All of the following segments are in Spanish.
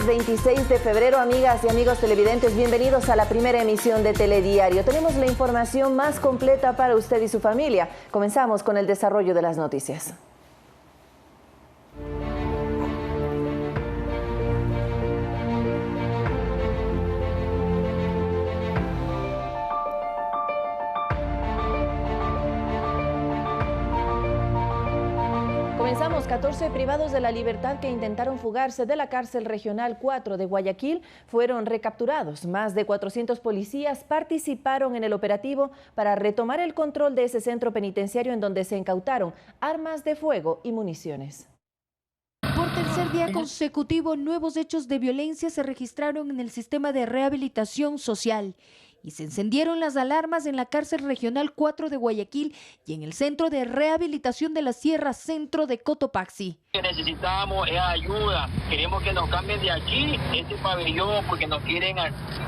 miércoles 26 de febrero, amigas y amigos televidentes, bienvenidos a la primera emisión de Telediario. Tenemos la información más completa para usted y su familia. Comenzamos con el desarrollo de las noticias. Comenzamos. 14 privados de la libertad que intentaron fugarse de la cárcel regional 4 de Guayaquil fueron recapturados. Más de 400 policías participaron en el operativo para retomar el control de ese centro penitenciario en donde se incautaron armas de fuego y municiones. Por tercer día consecutivo, nuevos hechos de violencia se registraron en el sistema de rehabilitación social y se encendieron las alarmas en la cárcel regional 4 de Guayaquil y en el centro de rehabilitación de la Sierra Centro de Cotopaxi. Necesitamos ayuda, queremos que nos cambien de aquí, este pabellón, porque nos quieren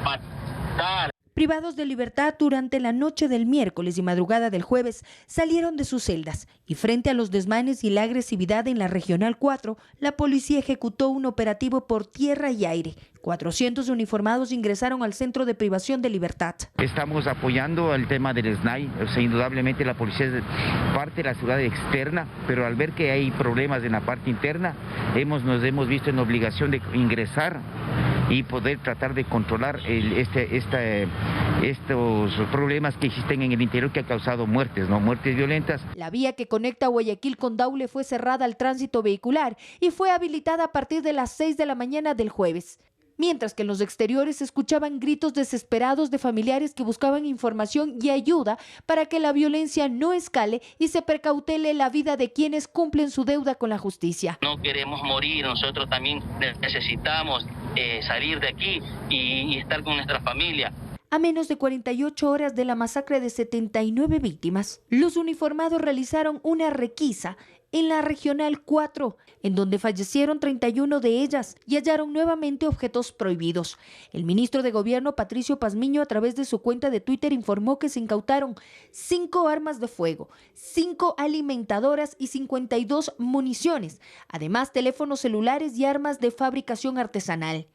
matar. Privados de libertad durante la noche del miércoles y madrugada del jueves salieron de sus celdas y frente a los desmanes y la agresividad en la Regional 4, la policía ejecutó un operativo por tierra y aire. 400 uniformados ingresaron al centro de privación de libertad. Estamos apoyando el tema del SNAI, indudablemente la policía es parte de la seguridad externa, pero al ver que hay problemas en la parte interna, nos hemos visto en obligación de ingresar y poder tratar de controlar estos problemas que existen en el interior que ha causado muertes, muertes violentas. La vía que conecta Guayaquil con Daule fue cerrada al tránsito vehicular y fue habilitada a partir de las 6 de la mañana del jueves. Mientras que en los exteriores se escuchaban gritos desesperados de familiares que buscaban información y ayuda para que la violencia no escale y se precautele la vida de quienes cumplen su deuda con la justicia. No queremos morir, nosotros también necesitamos salir de aquí y estar con nuestra familia. A menos de 48 horas de la masacre de 79 víctimas, los uniformados realizaron una requisa en la Regional 4, en donde fallecieron 31 de ellas y hallaron nuevamente objetos prohibidos. El ministro de Gobierno, Patricio Pazmiño, a través de su cuenta de Twitter informó que se incautaron 5 armas de fuego, 5 alimentadoras y 52 municiones, además teléfonos celulares y armas de fabricación artesanal.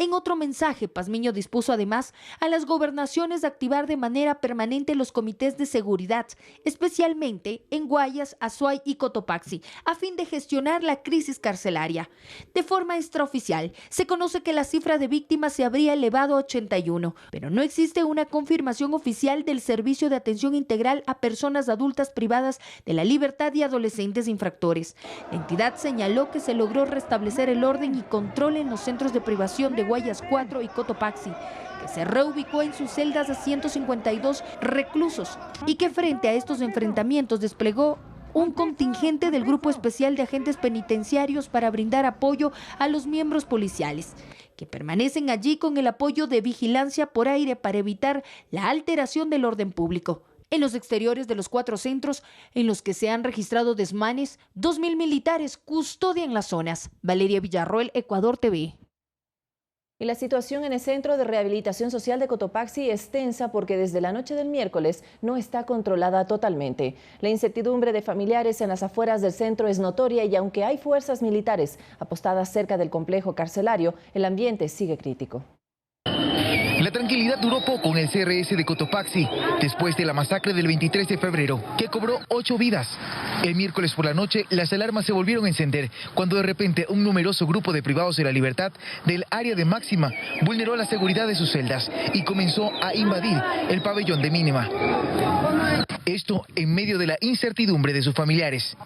En otro mensaje, Pazmiño dispuso además a las gobernaciones activar de manera permanente los comités de seguridad, especialmente en Guayas, Azuay y Cotopaxi, a fin de gestionar la crisis carcelaria. De forma extraoficial, se conoce que la cifra de víctimas se habría elevado a 81, pero no existe una confirmación oficial del Servicio de Atención Integral a Personas Adultas Privadas de la Libertad y Adolescentes Infractores. La entidad señaló que se logró restablecer el orden y control en los centros de privación de Guayas 4 y Cotopaxi, que se reubicó en sus celdas a 152 reclusos y que frente a estos enfrentamientos desplegó un contingente del Grupo Especial de Agentes Penitenciarios para brindar apoyo a los miembros policiales, que permanecen allí con el apoyo de vigilancia por aire para evitar la alteración del orden público. En los exteriores de los 4 centros en los que se han registrado desmanes, 2.000 militares custodian las zonas. Valeria Villarroel, Ecuador TV. Y la situación en el Centro de Rehabilitación Social de Cotopaxi es tensa porque desde la noche del miércoles no está controlada totalmente. La incertidumbre de familiares en las afueras del centro es notoria y aunque hay fuerzas militares apostadas cerca del complejo carcelario, el ambiente sigue crítico. La tranquilidad duró poco en el CRS de Cotopaxi, después de la masacre del 23 de febrero, que cobró 8 vidas. El miércoles por la noche, las alarmas se volvieron a encender, cuando de repente un numeroso grupo de privados de la libertad del área de máxima vulneró la seguridad de sus celdas y comenzó a invadir el pabellón de mínima. Esto en medio de la incertidumbre de sus familiares.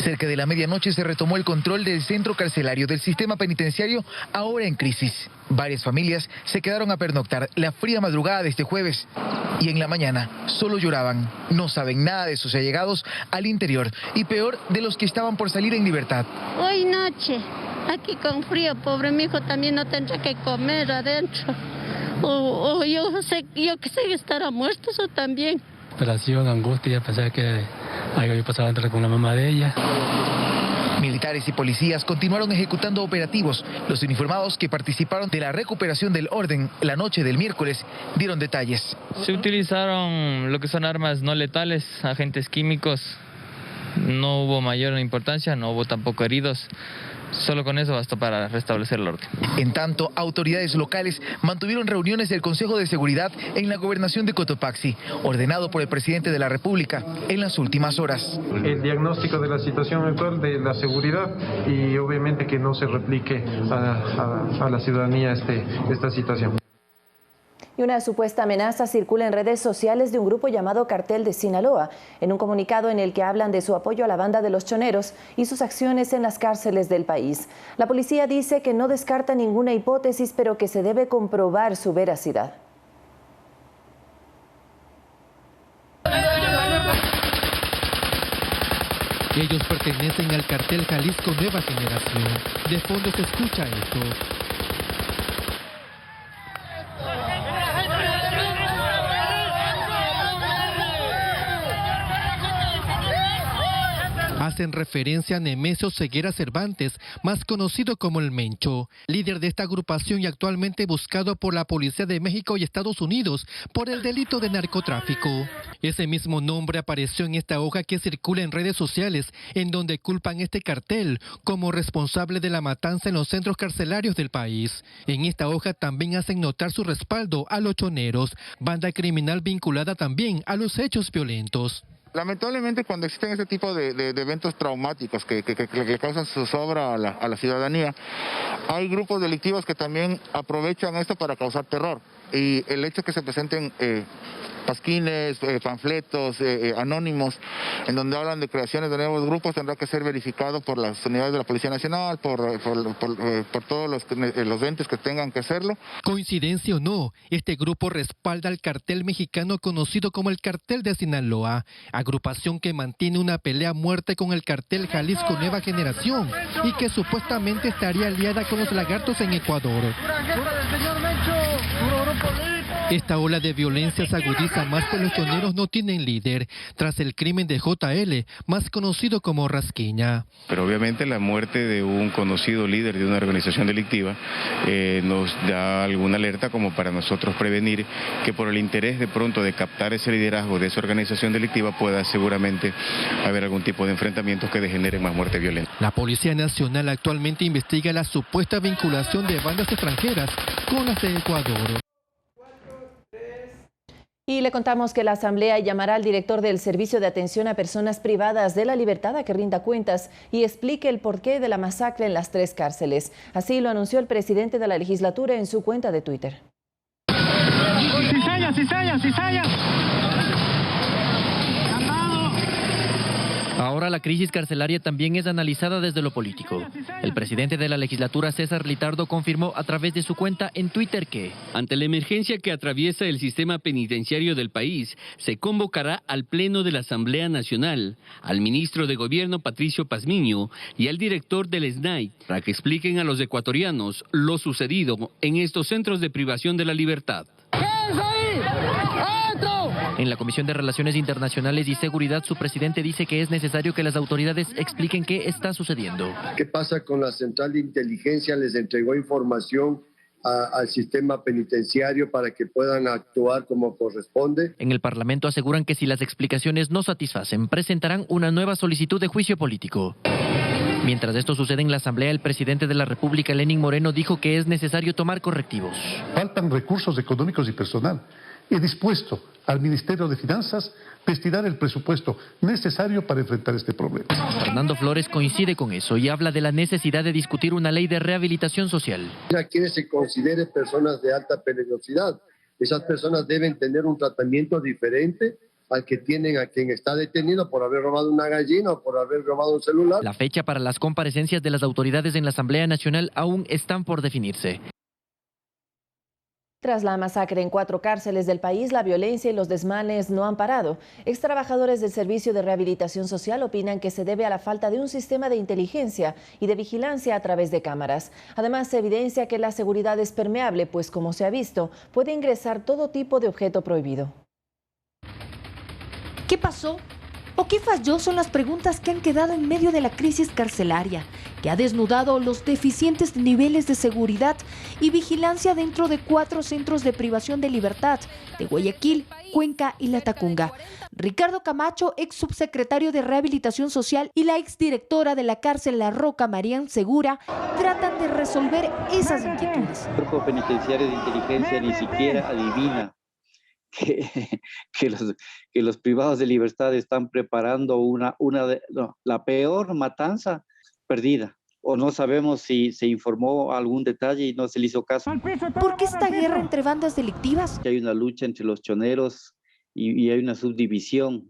Cerca de la medianoche se retomó el control del centro carcelario del sistema penitenciario, ahora en crisis. Varias familias se quedaron a pernoctar la fría madrugada de este jueves y en la mañana solo lloraban. No saben nada de sus allegados al interior y peor de los que estaban por salir en libertad. Hoy noche, aquí con frío, pobre mi hijo también no tendrá que comer adentro. O yo que sé que estará muerto eso también. Operación, angustia, pensé que había pasado entre con la mamá de ella. Militares y policías continuaron ejecutando operativos. Los uniformados que participaron de la recuperación del orden la noche del miércoles dieron detalles. Se utilizaron lo que son armas no letales, agentes químicos. No hubo mayor importancia, no hubo tampoco heridos. solo con eso bastó para restablecer el orden. En tanto, autoridades locales mantuvieron reuniones del Consejo de Seguridad en la gobernación de Cotopaxi, ordenado por el presidente de la República en las últimas horas. El diagnóstico de la situación actual de la seguridad y obviamente que no se replique a la ciudadanía esta situación. Y una supuesta amenaza circula en redes sociales de un grupo llamado Cartel de Sinaloa, en un comunicado en el que hablan de su apoyo a la banda de los choneros y sus acciones en las cárceles del país. La policía dice que no descarta ninguna hipótesis, pero que se debe comprobar su veracidad. Ellos pertenecen al cartel Jalisco Nueva Generación. De fondo se escucha esto. Hacen referencia a Nemesio Ceguera Cervantes, más conocido como el Mencho, líder de esta agrupación y actualmente buscado por la Policía de México y Estados Unidos por el delito de narcotráfico. Ese mismo nombre apareció en esta hoja que circula en redes sociales, en donde culpan este cartel como responsable de la matanza en los centros carcelarios del país. En esta hoja también hacen notar su respaldo a los choneros, banda criminal vinculada también a los hechos violentos. Lamentablemente, cuando existen este tipo de eventos traumáticos que le causan zozobra a la ciudadanía, hay grupos delictivos que también aprovechan esto para causar terror. Y el hecho que se presenten pasquines, panfletos anónimos, en donde hablan de creaciones de nuevos grupos, tendrá que ser verificado por las unidades de la Policía Nacional, por todos los entes que tengan que hacerlo. Coincidencia o no, este grupo respalda al cartel mexicano conocido como el Cartel de Sinaloa, agrupación que mantiene una pelea a muerte con el cartel Jalisco Nueva Generación y que supuestamente estaría aliada con los lagartos en Ecuador. Esta ola de violencia se agudiza más que los choneros no tienen líder, tras el crimen de JL, más conocido como Rasquiña. Pero obviamente la muerte de un conocido líder de una organización delictiva nos da alguna alerta como para nosotros prevenir que por el interés de pronto de captar ese liderazgo de esa organización delictiva pueda seguramente haber algún tipo de enfrentamientos que degeneren más muerte violenta. La Policía Nacional actualmente investiga la supuesta vinculación de bandas extranjeras con las de Ecuador. Y le contamos que la Asamblea llamará al director del Servicio de Atención a Personas Privadas de la Libertad a que rinda cuentas y explique el porqué de la masacre en las 3 cárceles. Así lo anunció el presidente de la legislatura en su cuenta de Twitter. ¡Cizalla! Ahora la crisis carcelaria también es analizada desde lo político. El presidente de la legislatura, César Litardo, confirmó a través de su cuenta en Twitter que, ante la emergencia que atraviesa el sistema penitenciario del país, se convocará al Pleno de la Asamblea Nacional, al ministro de Gobierno, Patricio Pazmiño, y al director del SNAI, para que expliquen a los ecuatorianos lo sucedido en estos centros de privación de la libertad. En la Comisión de Relaciones Internacionales y Seguridad, su presidente dice que es necesario que las autoridades expliquen qué está sucediendo. ¿Qué pasa con la central de inteligencia? ¿Les entregó información al sistema penitenciario para que puedan actuar como corresponde? En el Parlamento aseguran que si las explicaciones no satisfacen, presentarán una nueva solicitud de juicio político. Mientras esto sucede en la Asamblea, el presidente de la República, Lenín Moreno, dijo que es necesario tomar correctivos. Faltan recursos económicos y personal. He dispuesto al Ministerio de Finanzas destinar el presupuesto necesario para enfrentar este problema. Fernando Flores coincide con eso y habla de la necesidad de discutir una ley de rehabilitación social. A quienes se consideren personas de alta peligrosidad, esas personas deben tener un tratamiento diferente al que tienen a quien está detenido por haber robado una gallina o por haber robado un celular. La fecha para las comparecencias de las autoridades en la Asamblea Nacional aún están por definirse. Tras la masacre en 4 cárceles del país, la violencia y los desmanes no han parado. Extrabajadores del Servicio de Rehabilitación Social opinan que se debe a la falta de un sistema de inteligencia y de vigilancia a través de cámaras. Además, se evidencia que la seguridad es permeable, pues como se ha visto, puede ingresar todo tipo de objeto prohibido. ¿Qué pasó? ¿O qué falló? Son las preguntas que han quedado en medio de la crisis carcelaria. que ha desnudado los deficientes niveles de seguridad y vigilancia dentro de 4 centros de privación de libertad de Guayaquil, Cuenca y Latacunga. Ricardo Camacho, ex subsecretario de Rehabilitación Social, y la exdirectora de la cárcel La Roca, Marian Segura, tratan de resolver esas inquietudes. El Cuerpo Penitenciario de Inteligencia ni siquiera adivina que los privados de libertad están preparando la peor matanza perdida. O no sabemos si se informó algún detalle y no se le hizo caso. ¿Por qué esta guerra entre bandas delictivas? Hay una lucha entre los choneros y hay una subdivisión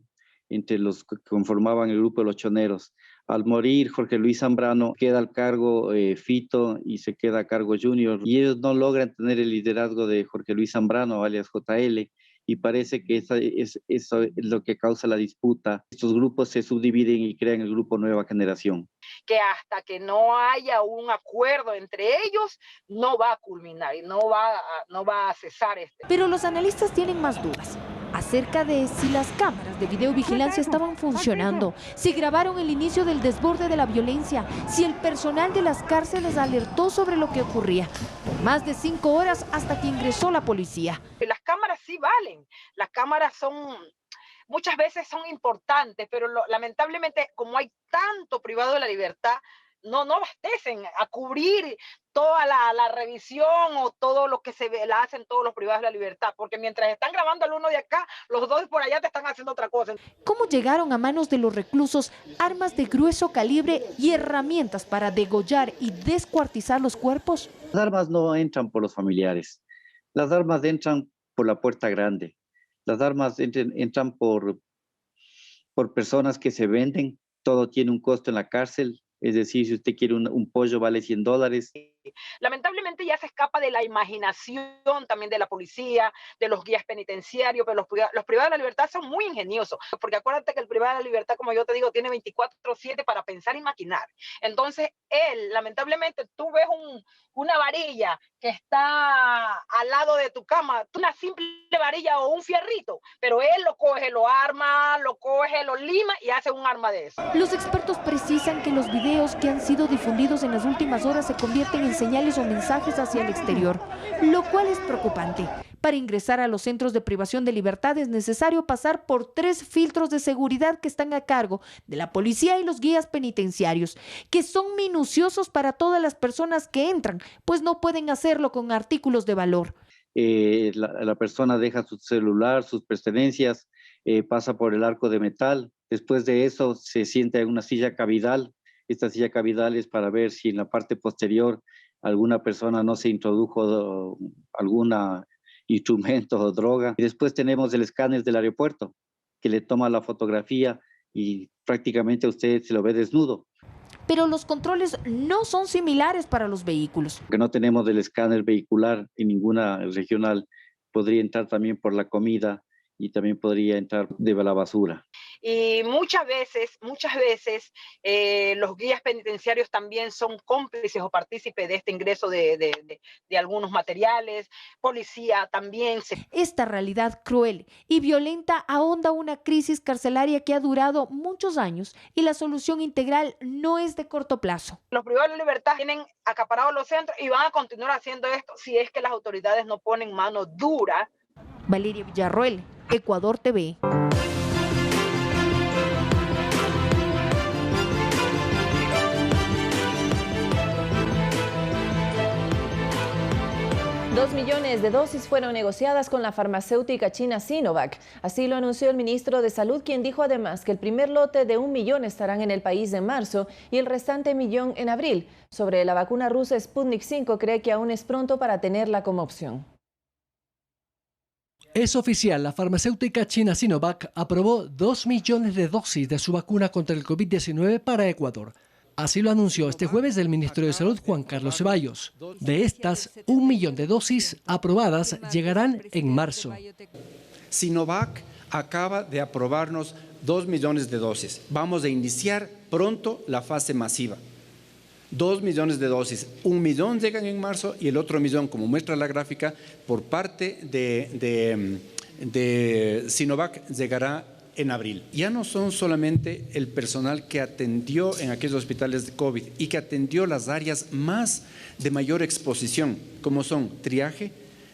entre los que conformaban el grupo de los choneros. Al morir Jorge Luis Zambrano, queda al cargo Fito y se queda a cargo Junior. Y ellos no logran tener el liderazgo de Jorge Luis Zambrano, alias JL. Y parece que eso es lo que causa la disputa. Estos grupos se subdividen y crean el grupo Nueva Generación. Que hasta que no haya un acuerdo entre ellos, no va a culminar y no va a cesar este. Pero los analistas tienen más dudas acerca de si las cámaras de videovigilancia estaban funcionando, si grabaron el inicio del desborde de la violencia, si el personal de las cárceles alertó sobre lo que ocurría. Por más de 5 horas hasta que ingresó la policía. Las cámaras sí valen, las cámaras muchas veces son importantes, pero lamentablemente como hay tanto privado de la libertad, no abastecen a cubrir toda la revisión o todo lo que la hacen todos los privados de la libertad, porque mientras están grabando al uno de acá, los dos por allá te están haciendo otra cosa. ¿Cómo llegaron a manos de los reclusos armas de grueso calibre y herramientas para degollar y descuartizar los cuerpos? Las armas no entran por los familiares, las armas entran por la puerta grande, las armas entran por personas que se venden, todo tiene un costo en la cárcel. Es decir, si usted quiere un pollo vale $100. Lamentablemente ya se escapa de la imaginación también de la policía, de los guías penitenciarios, pero los privados de la libertad son muy ingeniosos, porque acuérdate que el privado de la libertad, como yo te digo, tiene 24/7 para pensar y maquinar. Entonces, lamentablemente, tú ves una varilla que está al lado de tu cama, una simple varilla o un fierrito, pero él lo coge, lo arma, lo coge, lo lima y hace un arma de eso. Los expertos precisan que los videos que han sido difundidos en las últimas horas se convierten en señales o mensajes hacia el exterior, lo cual es preocupante. Para ingresar a los centros de privación de libertad es necesario pasar por 3 filtros de seguridad que están a cargo de la policía y los guías penitenciarios, que son minuciosos para todas las personas que entran, pues no pueden hacerlo con artículos de valor. La persona deja su celular, sus pertenencias, pasa por el arco de metal. Después de eso se sienta en una silla cavidal. Esta silla cavidal es para ver si en la parte posterior alguna persona no se introdujo algún instrumento o droga. Y después tenemos el escáner del aeropuerto, que le toma la fotografía y prácticamente usted se lo ve desnudo. Pero los controles no son similares para los vehículos. Que no tenemos el escáner vehicular en ninguna regional, podría entrar también por la comida y también podría entrar de la basura. Y muchas veces los guías penitenciarios también son cómplices o partícipes de este ingreso de algunos materiales. Policía también. Esta realidad cruel y violenta ahonda una crisis carcelaria que ha durado muchos años y la solución integral no es de corto plazo. Los privados de libertad tienen acaparados los centros y van a continuar haciendo esto si es que las autoridades no ponen mano dura. Valeria Villarroel, Ecuador TV. $2 millones de dosis fueron negociadas con la farmacéutica china Sinovac. Así lo anunció el ministro de Salud, quien dijo además que el primer lote de 1 millón estarán en el país en marzo y el restante 1 millón en abril. Sobre la vacuna rusa Sputnik 5, cree que aún es pronto para tenerla como opción. Es oficial, la farmacéutica china Sinovac aprobó 2 millones de dosis de su vacuna contra el COVID-19 para Ecuador. Así lo anunció este jueves el ministro de Salud, Juan Carlos Ceballos. De estas, 1 millón de dosis aprobadas llegarán en marzo. Sinovac acaba de aprobarnos 2 millones de dosis. Vamos a iniciar pronto la fase masiva. 2 millones de dosis, 1 millón llegan en marzo y el otro millón, como muestra la gráfica, por parte de Sinovac llegará en abril. Ya no son solamente el personal que atendió en aquellos hospitales de COVID y que atendió las áreas más de mayor exposición, como son triaje,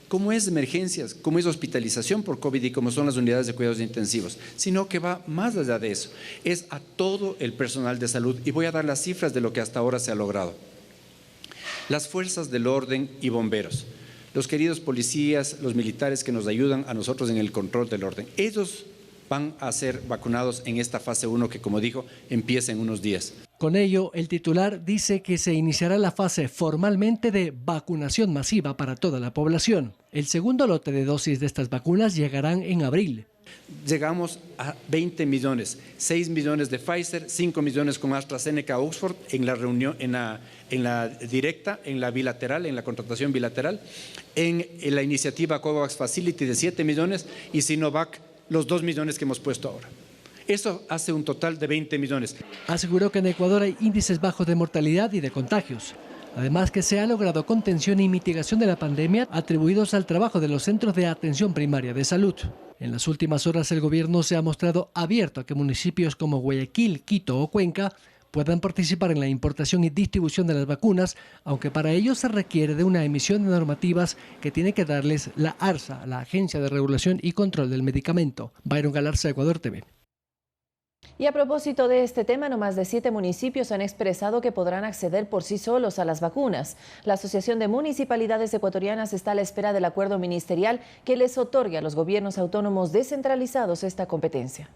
como es emergencias, como es hospitalización por COVID y como son las unidades de cuidados intensivos, sino que va más allá de eso, es a todo el personal de salud. Y voy a dar las cifras de lo que hasta ahora se ha logrado. Las fuerzas del orden y bomberos, los queridos policías, los militares que nos ayudan a nosotros en el control del orden, ellos van a ser vacunados en esta fase 1 que, como dijo, empieza en unos días. Con ello, el titular dice que se iniciará la fase formalmente de vacunación masiva para toda la población. El segundo lote de dosis de estas vacunas llegarán en abril. Llegamos a 20 millones, 6 millones de Pfizer, 5 millones con AstraZeneca Oxford en la reunión, en la directa, en la bilateral, en la contratación bilateral, en la iniciativa COVAX Facility de 7 millones y Sinovac los 2 millones que hemos puesto ahora. Eso hace un total de 20 millones. Aseguró que en Ecuador hay índices bajos de mortalidad y de contagios. Además que se ha logrado contención y mitigación de la pandemia atribuidos al trabajo de los centros de atención primaria de salud. En las últimas horas el gobierno se ha mostrado abierto a que municipios como Guayaquil, Quito o Cuenca puedan participar en la importación y distribución de las vacunas, aunque para ello se requiere de una emisión de normativas que tiene que darles la ARSA, la Agencia de Regulación y Control del Medicamento. Byron Galarza, Ecuador TV. Y a propósito de este tema, no más de 7 municipios han expresado que podrán acceder por sí solos a las vacunas. La Asociación de Municipalidades Ecuatorianas está a la espera del acuerdo ministerial que les otorgue a los gobiernos autónomos descentralizados esta competencia.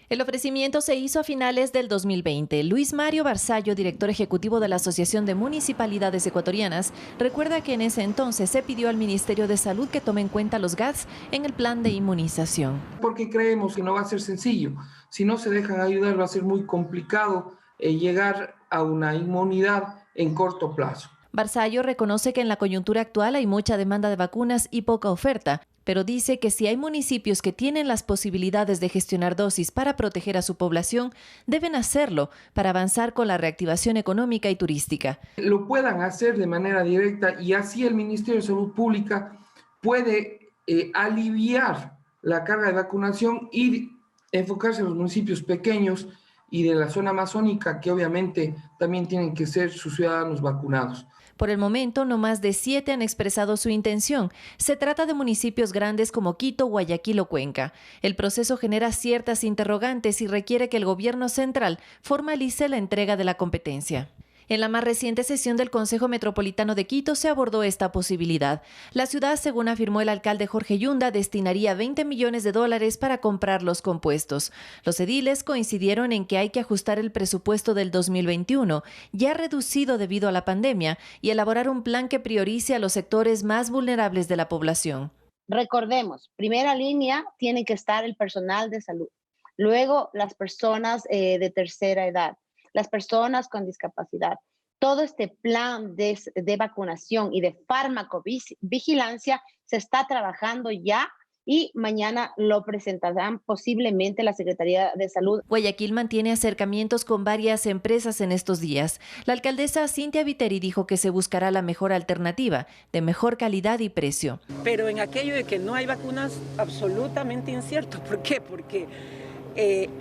El ofrecimiento se hizo a finales del 2020. Luis Mario Barzallo, director ejecutivo de la Asociación de Municipalidades Ecuatorianas, recuerda que en ese entonces se pidió al Ministerio de Salud que tome en cuenta los GATS en el plan de inmunización. Porque creemos que no va a ser sencillo. Si no se dejan ayudar va a ser muy complicado llegar a una inmunidad en corto plazo. Barzallo reconoce que en la coyuntura actual hay mucha demanda de vacunas y poca oferta, pero dice que si hay municipios que tienen las posibilidades de gestionar dosis para proteger a su población, deben hacerlo para avanzar con la reactivación económica y turística. Lo puedan hacer de manera directa y así el Ministerio de Salud Pública puede aliviar la carga de vacunación y enfocarse en los municipios pequeños y de la zona amazónica, que obviamente también tienen que ser sus ciudadanos vacunados. Por el momento, no más de 7 han expresado su intención. Se trata de municipios grandes como Quito, Guayaquil o Cuenca. El proceso genera ciertas interrogantes y requiere que el gobierno central formalice la entrega de la competencia. En la más reciente sesión del Consejo Metropolitano de Quito se abordó esta posibilidad. La ciudad, según afirmó el alcalde Jorge Yunda, destinaría 20 millones de dólares para comprar los compuestos. Los ediles coincidieron en que hay que ajustar el presupuesto del 2021, ya reducido debido a la pandemia, y elaborar un plan que priorice a los sectores más vulnerables de la población. Recordemos, primera línea tiene que estar el personal de salud, luego las personas de tercera edad, las personas con discapacidad. Todo este plan de vacunación y de farmacovigilancia se está trabajando ya y mañana lo presentarán posiblemente la Secretaría de Salud. Guayaquil mantiene acercamientos con varias empresas en estos días. La alcaldesa Cintia Viteri dijo que se buscará la mejor alternativa, de mejor calidad y precio. Pero en aquello de que no hay vacunas, absolutamente incierto. ¿Por qué? Porque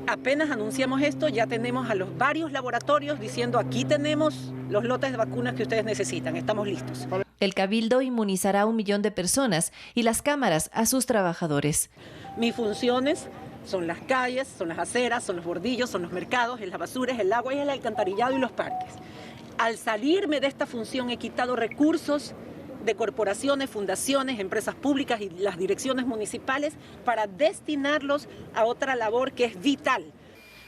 apenas anunciamos esto, ya tenemos a los varios laboratorios diciendo aquí tenemos los lotes de vacunas que ustedes necesitan, estamos listos. El Cabildo inmunizará a 1 millón de personas y las cámaras a sus trabajadores. Mis funciones son las calles, son las aceras, son los bordillos, son los mercados, es la basura, es el agua, es el alcantarillado y los parques. Al salirme de esta función he quitado recursos de corporaciones, fundaciones, empresas públicas y las direcciones municipales para destinarlos a otra labor que es vital.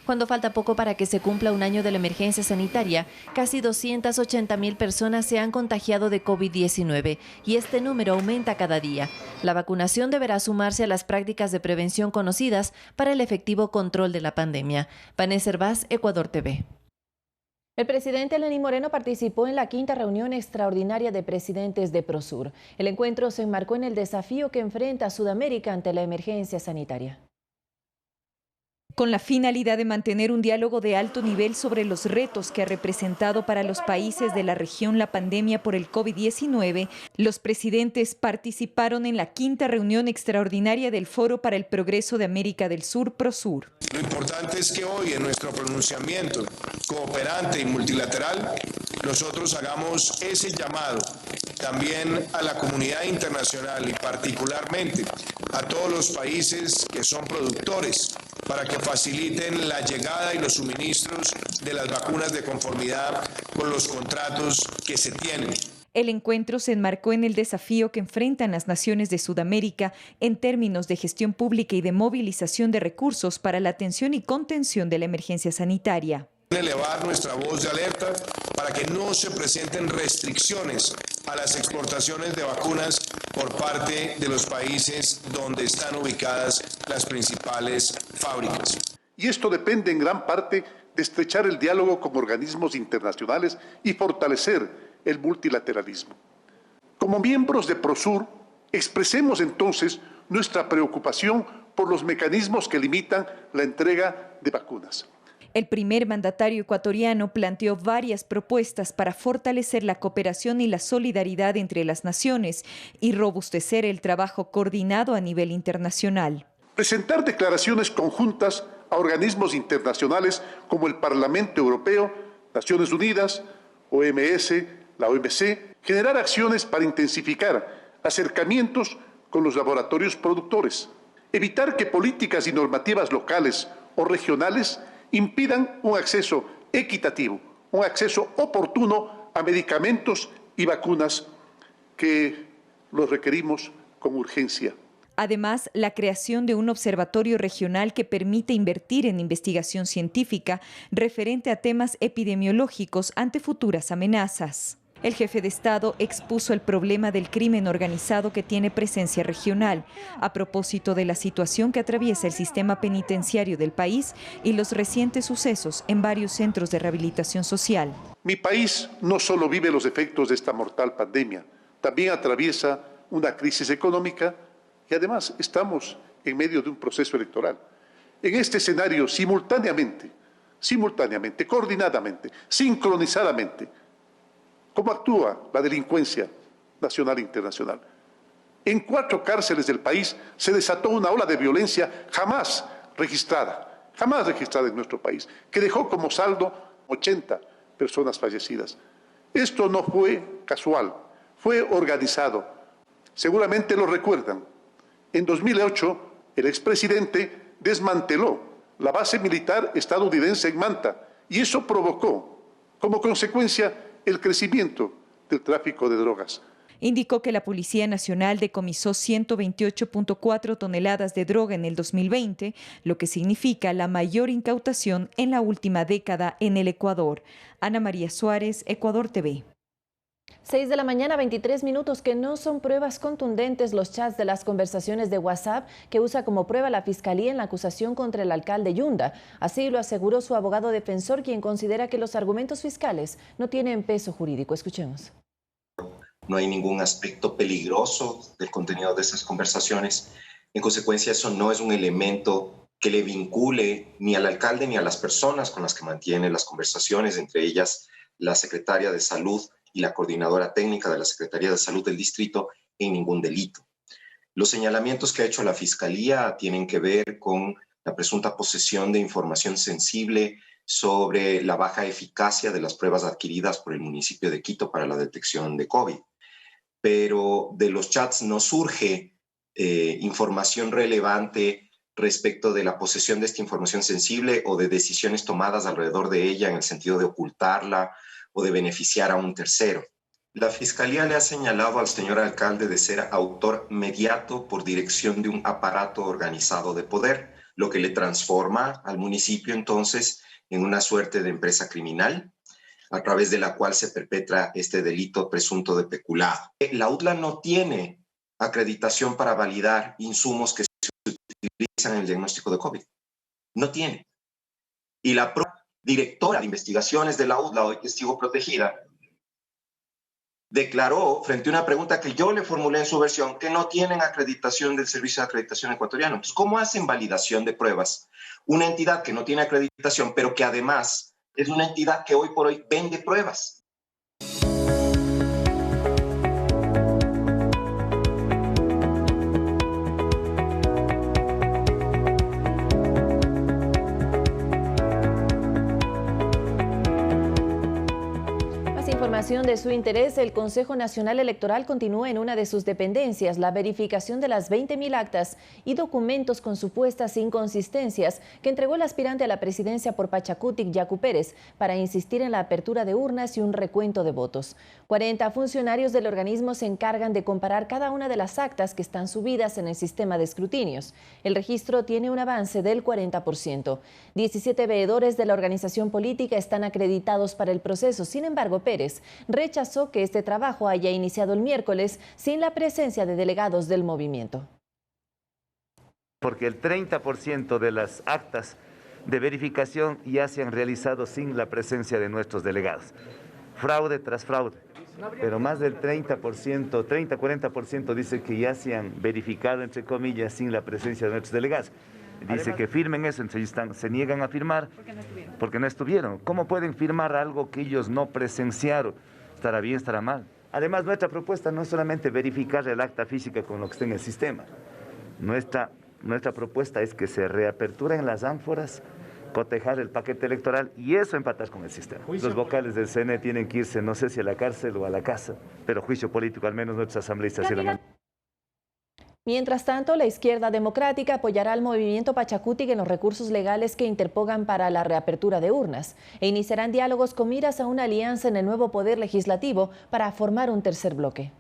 Cuando falta poco para que se cumpla un año de la emergencia sanitaria, casi 280.000 personas se han contagiado de COVID-19 y este número aumenta cada día. La vacunación deberá sumarse a las prácticas de prevención conocidas para el efectivo control de la pandemia. Vanessa Hervás, Ecuador TV. El presidente Lenín Moreno participó en la 5ª reunión extraordinaria de presidentes de Prosur. El encuentro se enmarcó en el desafío que enfrenta Sudamérica ante la emergencia sanitaria. Con la finalidad de mantener un diálogo de alto nivel sobre los retos que ha representado para los países de la región la pandemia por el COVID-19, los presidentes participaron en la 5ª reunión extraordinaria del Foro para el Progreso de América del Sur, PROSUR. Lo importante es que hoy en nuestro pronunciamiento cooperante y multilateral nosotros hagamos ese llamado también a la comunidad internacional y particularmente a todos los países que son productores para que faciliten la llegada y los suministros de las vacunas de conformidad con los contratos que se tienen. El encuentro se enmarcó en el desafío que enfrentan las naciones de Sudamérica en términos de gestión pública y de movilización de recursos para la atención y contención de la emergencia sanitaria. Elevar nuestra voz de alerta para que no se presenten restricciones a las exportaciones de vacunas por parte de los países donde están ubicadas las principales fábricas. Y esto depende en gran parte de estrechar el diálogo con organismos internacionales y fortalecer el multilateralismo. Como miembros de PROSUR, expresemos entonces nuestra preocupación por los mecanismos que limitan la entrega de vacunas. El primer mandatario ecuatoriano planteó varias propuestas para fortalecer la cooperación y la solidaridad entre las naciones y robustecer el trabajo coordinado a nivel internacional. Presentar declaraciones conjuntas a organismos internacionales como el Parlamento Europeo, Naciones Unidas, OMS, la OMC, generar acciones para intensificar acercamientos con los laboratorios productores, evitar que políticas y normativas locales o regionales impidan un acceso equitativo, un acceso oportuno a medicamentos y vacunas que los requerimos con urgencia. Además, la creación de un observatorio regional que permite invertir en investigación científica referente a temas epidemiológicos ante futuras amenazas. El jefe de Estado expuso el problema del crimen organizado que tiene presencia regional, a propósito de la situación que atraviesa el sistema penitenciario del país y los recientes sucesos en varios centros de rehabilitación social. Mi país no solo vive los efectos de esta mortal pandemia, también atraviesa una crisis económica y además estamos en medio de un proceso electoral. En este escenario, simultáneamente, coordinadamente, sincronizadamente, ¿cómo actúa la delincuencia nacional e internacional? En 4 cárceles del país se desató una ola de violencia jamás registrada en nuestro país, que dejó como saldo 80 personas fallecidas. Esto no fue casual, fue organizado. Seguramente lo recuerdan. En 2008, el expresidente desmanteló la base militar estadounidense en Manta y eso provocó, como consecuencia, el crecimiento del tráfico de drogas. Indicó que la Policía Nacional decomisó 128.4 toneladas de droga en el 2020, lo que significa la mayor incautación en la última década en el Ecuador. Ana María Suárez, Ecuador TV. 6 de la mañana, 23 minutos, que no son pruebas contundentes los chats de las conversaciones de WhatsApp que usa como prueba la Fiscalía en la acusación contra el alcalde Yunda. Así lo aseguró su abogado defensor, quien considera que los argumentos fiscales no tienen peso jurídico. Escuchemos. No hay ningún aspecto peligroso del contenido de esas conversaciones. En consecuencia, eso no es un elemento que le vincule ni al alcalde ni a las personas con las que mantiene las conversaciones, entre ellas la secretaria de Salud y la coordinadora técnica de la Secretaría de Salud del Distrito, en ningún delito. Los señalamientos que ha hecho la Fiscalía tienen que ver con la presunta posesión de información sensible sobre la baja eficacia de las pruebas adquiridas por el municipio de Quito para la detección de COVID. Pero de los chats no surge información relevante respecto de la posesión de esta información sensible o de decisiones tomadas alrededor de ella en el sentido de ocultarla o de beneficiar a un tercero. La Fiscalía le ha señalado al señor alcalde de ser autor mediato por dirección de un aparato organizado de poder, lo que le transforma al municipio entonces en una suerte de empresa criminal, a través de la cual se perpetra este delito presunto de peculado. La UDLA no tiene acreditación para validar insumos que se utilizan en el diagnóstico de COVID. No tiene. Y la directora de investigaciones de la UDLA, hoy testigo protegida, declaró frente a una pregunta que yo le formulé en su versión que no tienen acreditación del Servicio de Acreditación Ecuatoriano. Entonces, ¿cómo hacen validación de pruebas? Una entidad que no tiene acreditación, pero que además es una entidad que hoy por hoy vende pruebas. Información de su interés, el Consejo Nacional Electoral continúa en una de sus dependencias la verificación de las 20.000 actas y documentos con supuestas inconsistencias que entregó el aspirante a la presidencia por Pachacutic, Yacu Pérez, para insistir en la apertura de urnas y un recuento de votos. 40 funcionarios del organismo se encargan de comparar cada una de las actas que están subidas en el sistema de escrutinios. El registro tiene un avance del 40%. 17 veedores de la organización política están acreditados para el proceso. Sin embargo, Pérez rechazó que este trabajo haya iniciado el miércoles sin la presencia de delegados del movimiento. Porque el 30% de las actas de verificación ya se han realizado sin la presencia de nuestros delegados. Fraude tras fraude. Pero más del 30%, dice que ya se han verificado, entre comillas, sin la presencia de nuestros delegados. Dice que firmen eso, entonces se niegan a firmar porque no estuvieron. ¿Cómo pueden firmar algo que ellos no presenciaron? ¿Estará bien, estará mal? Además, nuestra propuesta no es solamente verificar el acta física con lo que está en el sistema. Nuestra propuesta es que se reaperturen las ánforas, cotejar el paquete electoral y eso empatar con el sistema. Los vocales del CNE tienen que irse, no sé si a la cárcel o a la casa, pero juicio político, al menos nuestros asambleístas sí lo han. Mientras tanto, la izquierda democrática apoyará al movimiento Pachacutic en los recursos legales que interpongan para la reapertura de urnas e iniciarán diálogos con miras a una alianza en el nuevo poder legislativo para formar un tercer bloque.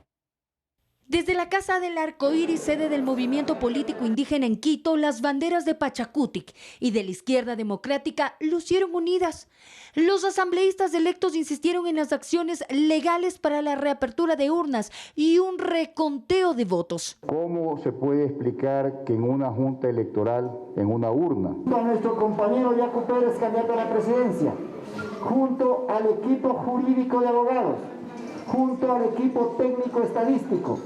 Desde la Casa del Arcoíris, sede del movimiento político indígena en Quito, las banderas de Pachacutic y de la izquierda democrática lucieron unidas. Los asambleístas electos insistieron en las acciones legales para la reapertura de urnas y un reconteo de votos. ¿Cómo se puede explicar que en una junta electoral, en una urna, a nuestro compañero Yacu Pérez, candidato a la presidencia, junto al equipo jurídico de abogados, junto al equipo técnico estadístico,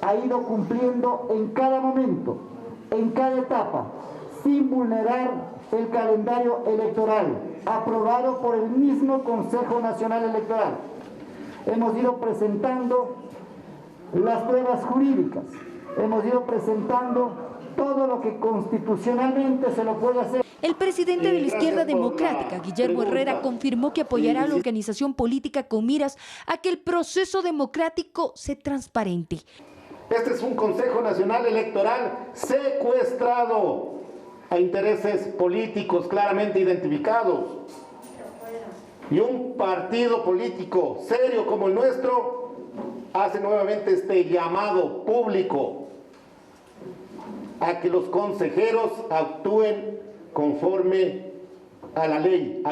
ha ido cumpliendo en cada momento, en cada etapa, sin vulnerar el calendario electoral aprobado por el mismo Consejo Nacional Electoral? Hemos ido presentando las pruebas jurídicas, hemos ido presentando todo lo que constitucionalmente se lo puede hacer. El presidente de la izquierda democrática, Guillermo Herrera, confirmó que apoyará a la organización política con miras a que el proceso democrático sea transparente. Este es un Consejo Nacional Electoral secuestrado a intereses políticos claramente identificados. Y un partido político serio como el nuestro hace nuevamente este llamado público a que los consejeros actúen conforme a la ley.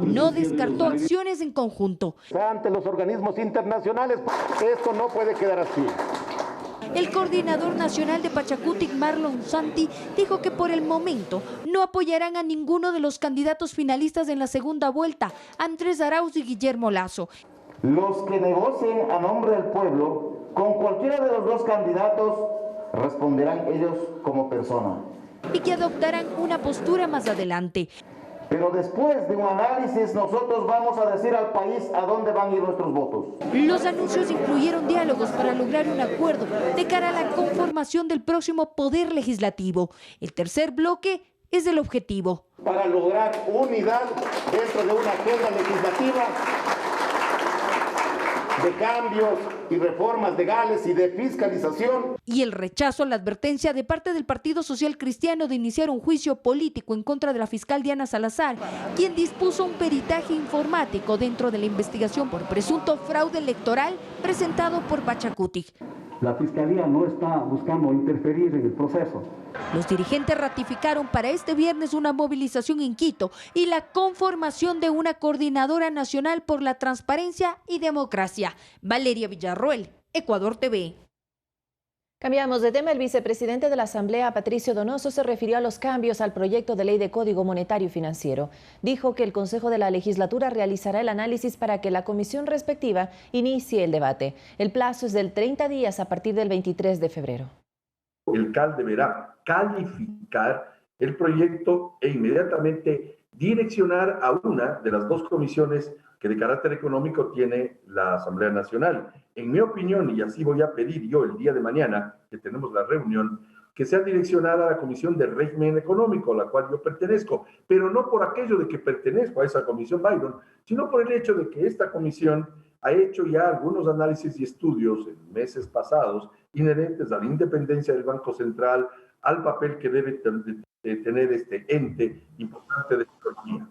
No descartó acciones en conjunto. Ante los organismos internacionales, esto no puede quedar así. El coordinador nacional de Pachacutic, Marlon Santi, dijo que por el momento no apoyarán a ninguno de los candidatos finalistas en la segunda vuelta, Andrés Arauz y Guillermo Lasso. Los que negocien a nombre del pueblo con cualquiera de los dos candidatos responderán ellos como persona. Y que adoptarán una postura más adelante. Pero después de un análisis, nosotros vamos a decir al país a dónde van a ir nuestros votos. Los anuncios incluyeron diálogos para lograr un acuerdo de cara a la conformación del próximo Poder Legislativo. El tercer bloque es el objetivo. Para lograr unidad dentro de una agenda legislativa de cambios y reformas legales y de fiscalización. Y el rechazo a la advertencia de parte del Partido Social Cristiano de iniciar un juicio político en contra de la fiscal Diana Salazar, quien dispuso un peritaje informático dentro de la investigación por presunto fraude electoral presentado por Pachacutic. La Fiscalía no está buscando interferir en el proceso. Los dirigentes ratificaron para este viernes una movilización en Quito y la conformación de una coordinadora nacional por la transparencia y democracia. Valeria Villarroel, Ecuador TV. Cambiamos de tema. El vicepresidente de la Asamblea, Patricio Donoso, se refirió a los cambios al proyecto de ley de Código Monetario y Financiero. Dijo que el Consejo de la Legislatura realizará el análisis para que la comisión respectiva inicie el debate. El plazo es de 30 días a partir del 23 de febrero. El CAL deberá calificar el proyecto e inmediatamente direccionar a una de las dos comisiones que de carácter económico tiene la Asamblea Nacional. En mi opinión, y así voy a pedir yo el día de mañana, que tenemos la reunión, que sea direccionada a la Comisión de Régimen Económico, a la cual yo pertenezco, pero no por aquello de que pertenezco a esa comisión Byron, sino por el hecho de que esta comisión ha hecho ya algunos análisis y estudios en meses pasados inherentes a la independencia del Banco Central, al papel que debe tener este ente importante de la economía.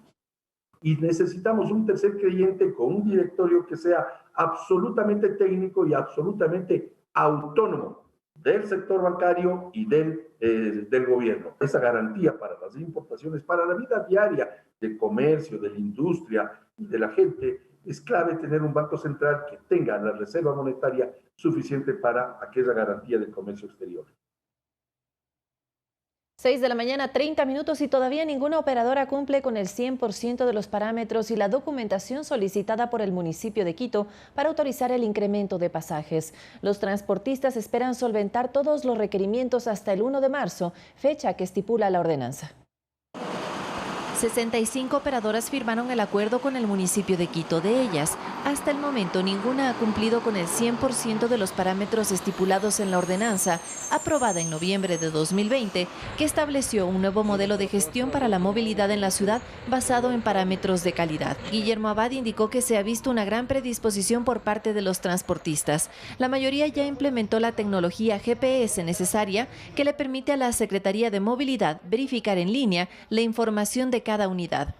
Y necesitamos un tercer creyente con un directorio que sea absolutamente técnico y absolutamente autónomo del sector bancario y del gobierno. Esa garantía para las importaciones, para la vida diaria del comercio, de la industria y de la gente, es clave tener un banco central que tenga la reserva monetaria suficiente para aquella garantía del comercio exterior. 6 de la mañana, 30 minutos y todavía ninguna operadora cumple con el 100% de los parámetros y la documentación solicitada por el municipio de Quito para autorizar el incremento de pasajes. Los transportistas esperan solventar todos los requerimientos hasta el 1 de marzo, fecha que estipula la ordenanza. 65 operadoras firmaron el acuerdo con el municipio de Quito. De ellas, hasta el momento ninguna ha cumplido con el 100% de los parámetros estipulados en la ordenanza aprobada en noviembre de 2020, que estableció un nuevo modelo de gestión para la movilidad en la ciudad basado en parámetros de calidad. Guillermo Abad indicó que se ha visto una gran predisposición por parte de los transportistas. La mayoría ya implementó la tecnología GPS necesaria que le permite a la Secretaría de Movilidad verificar en línea la información de cada unidad.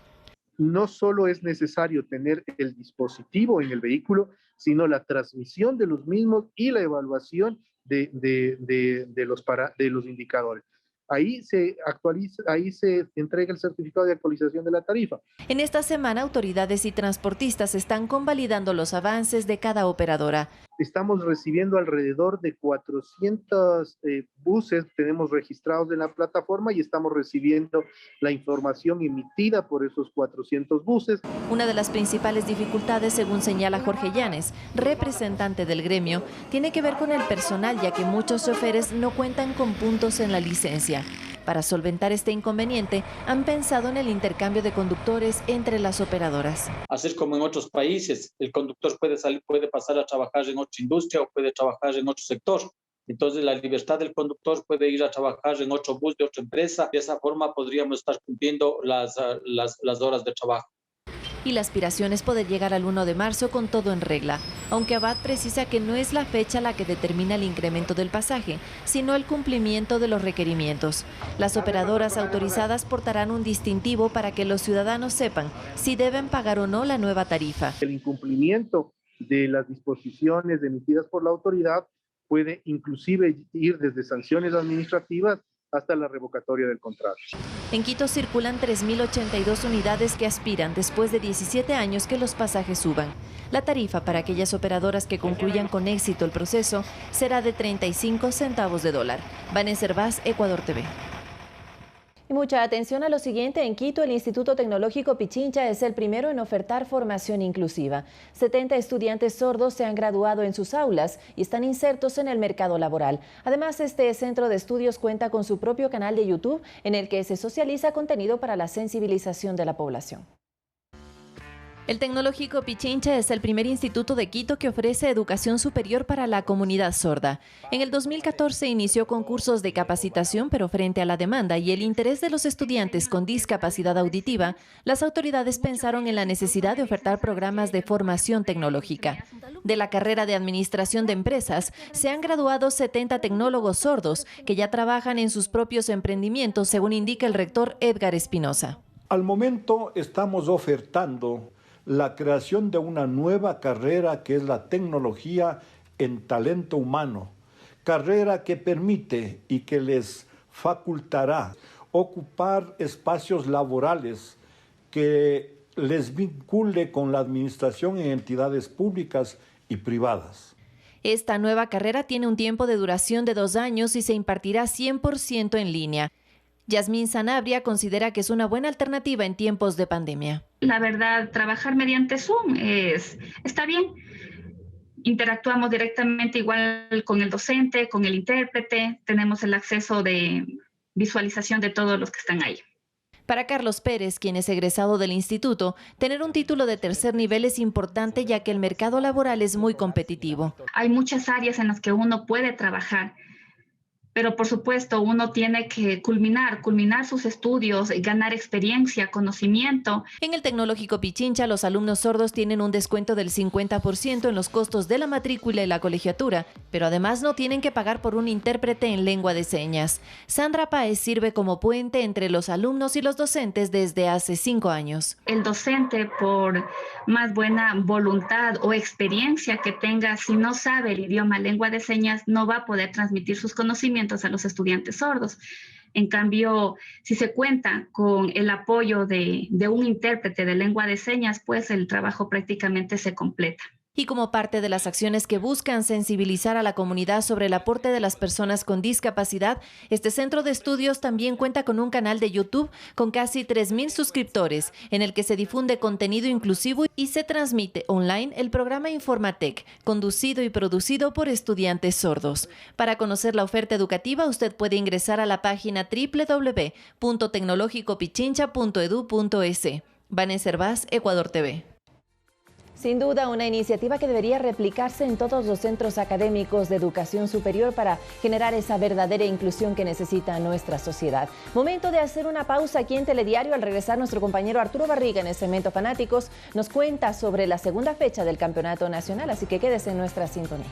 No solo es necesario tener el dispositivo en el vehículo, sino la transmisión de los mismos y la evaluación de los indicadores. Ahí se actualiza, ahí se entrega el certificado de actualización de la tarifa. En esta semana, autoridades y transportistas están convalidando los avances de cada operadora. Estamos recibiendo alrededor de 400 buses, tenemos registrados en la plataforma y estamos recibiendo la información emitida por esos 400 buses. Una de las principales dificultades, según señala Jorge Llanes, representante del gremio, tiene que ver con el personal, ya que muchos choferes no cuentan con puntos en la licencia. Para solventar este inconveniente, han pensado en el intercambio de conductores entre las operadoras. Hacer como en otros países, el conductor puede pasar a trabajar en otra industria o puede trabajar en otro sector. Entonces, la libertad del conductor puede ir a trabajar en otro bus de otra empresa. De esa forma podríamos estar cumpliendo las horas de trabajo. Y la aspiración es poder llegar al 1 de marzo con todo en regla, aunque Abad precisa que no es la fecha la que determina el incremento del pasaje, sino el cumplimiento de los requerimientos. Las operadoras autorizadas portarán un distintivo para que los ciudadanos sepan si deben pagar o no la nueva tarifa. El incumplimiento de las disposiciones emitidas por la autoridad puede inclusive ir desde sanciones administrativas hasta la revocatoria del contrato. En Quito circulan 3.082 unidades que aspiran, después de 17 años, que los pasajes suban. La tarifa para aquellas operadoras que concluyan con éxito el proceso será de 35 centavos de dólar. Vanessa Hervás, Ecuador TV. Y mucha atención a lo siguiente. En Quito, el Instituto Tecnológico Pichincha es el primero en ofertar formación inclusiva. 70 estudiantes sordos se han graduado en sus aulas y están insertos en el mercado laboral. Además, este centro de estudios cuenta con su propio canal de YouTube en el que se socializa contenido para la sensibilización de la población. El Tecnológico Pichincha es el primer instituto de Quito que ofrece educación superior para la comunidad sorda. En el 2014 inició con cursos de capacitación, pero frente a la demanda y el interés de los estudiantes con discapacidad auditiva, las autoridades pensaron en la necesidad de ofertar programas de formación tecnológica. De la carrera de Administración de Empresas se han graduado 70 tecnólogos sordos que ya trabajan en sus propios emprendimientos, según indica el rector Edgar Espinosa. Al momento estamos ofertando la creación de una nueva carrera que es la tecnología en talento humano, carrera que permite y que les facultará ocupar espacios laborales que les vincule con la administración en entidades públicas y privadas. Esta nueva carrera tiene un tiempo de duración de 2 años y se impartirá 100% en línea. Yasmín Sanabria considera que es una buena alternativa en tiempos de pandemia. La verdad, trabajar mediante Zoom está bien. Interactuamos directamente igual con el docente, con el intérprete, tenemos el acceso de visualización de todos los que están ahí. Para Carlos Pérez, quien es egresado del instituto, tener un título de tercer nivel es importante ya que el mercado laboral es muy competitivo. Hay muchas áreas en las que uno puede trabajar, pero por supuesto uno tiene que culminar sus estudios, ganar experiencia, conocimiento. En el Tecnológico Pichincha, los alumnos sordos tienen un descuento del 50% en los costos de la matrícula y la colegiatura, pero además no tienen que pagar por un intérprete en lengua de señas. Sandra Páez sirve como puente entre los alumnos y los docentes desde hace 5 años. El docente, por más buena voluntad o experiencia que tenga, si no sabe el idioma lengua de señas, no va a poder transmitir sus conocimientos a los estudiantes sordos. En cambio, si se cuenta con el apoyo de un intérprete de lengua de señas, pues el trabajo prácticamente se completa. Y como parte de las acciones que buscan sensibilizar a la comunidad sobre el aporte de las personas con discapacidad, este centro de estudios también cuenta con un canal de YouTube con casi 3.000 suscriptores, en el que se difunde contenido inclusivo y se transmite online el programa Informatec, conducido y producido por estudiantes sordos. Para conocer la oferta educativa, usted puede ingresar a la página www.tecnologicopichincha.edu.es. Vanessa Hervás, Ecuador TV. Sin duda, una iniciativa que debería replicarse en todos los centros académicos de educación superior para generar esa verdadera inclusión que necesita nuestra sociedad. Momento de hacer una pausa aquí en Telediario. Al regresar, nuestro compañero Arturo Barriga en el segmento Fanáticos nos cuenta sobre la segunda fecha del Campeonato Nacional, así que quédese en nuestra sintonía.